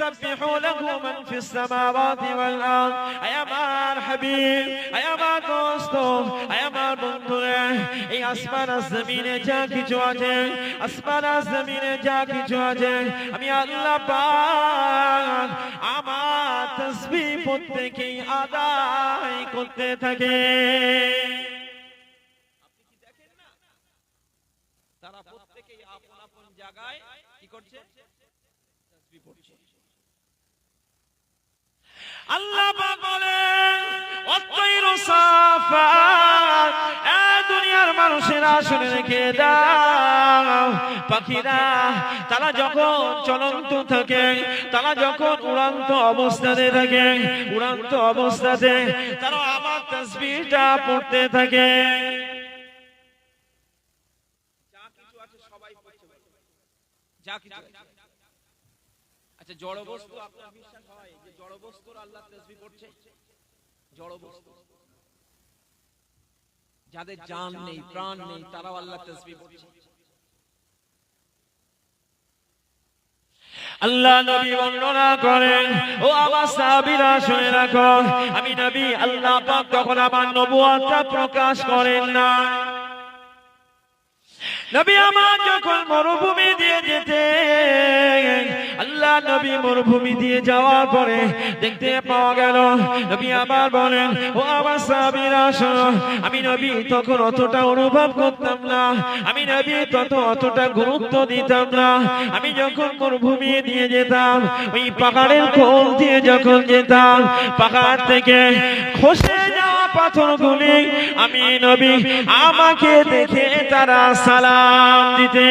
ইউসাব্বিহু লাহু মান ফিস সামাওয়াতি ওয়াল আরদ। আয় আমার হাবিব, আয় আমার দোস্ত, আয় আমার বন্ধুরা, এই আসমান আর জমিনে যা কিছু আছে, আসমান আর জমিনে যা কিছু আছে, আমি আল্লাহ পাক আমার তাসবিহ প্রত্যেকেই আদায় করতে থাকে। আপনি কি দেখেন না, তারা প্রত্যেকেই আপন আপন জায়গায় কি করছে, তাসবিহ পড়ছে। আল্লাহ পাক বলেন ওয়াত-তায়রু সাফাত, এ দুনিয়ার মানুষেরা শুনে রেখে দাও, পাখিরা তারা যখন চলন্ত থাকে, তারা যখন উড়ন্ত অবস্থাতে থাকে, উড়ন্ত অবস্থাতে তারা আমার তাসবিহটা পড়তে থাকে। যা কিছু আছে সবাই পড়ছে, যা কিছু আছে। আচ্ছা, জড় বস্তু আপনার বিশ্বাস হয় যে জড় বস্তুর আল্লাহ তাসবিহ পড়ছে? জড় বস্তু যাদের জান নেই, প্রাণ নেই, তারাও আল্লাহ তাসবিহ পড়ছে। আল্লাহ নবী বর্ণনা করেন, ও আমার সাহাবীরা শুনে রাখো, আমি নবী আল্লাহ পাক তখন আমার নবুয়তটা প্রকাশ করেন না। নবী আমার যখন মরুভূমি দিয়ে যেতেন, আল্লাহ নবী মরুভূমি দিয়ে যাওয়ার পরে দেখতে পাওয়া গেল, নবী আবার বলেন, ও আমার সাহাবীরা শোনো, আমি নবী তখন অতটা অনুভব করতাম না, আমি নবী অতটা গুরুত্ব দিতাম না। আমি যখন মরুভূমি দিয়ে যেতাম, ওই পাহাড়ের কোল দিয়ে যখন যেতাম, পাহাড় থেকে খসে যাওয়া পাথরগুলি আমি নবী আমাকে দেখে তারা সালাম দিতে।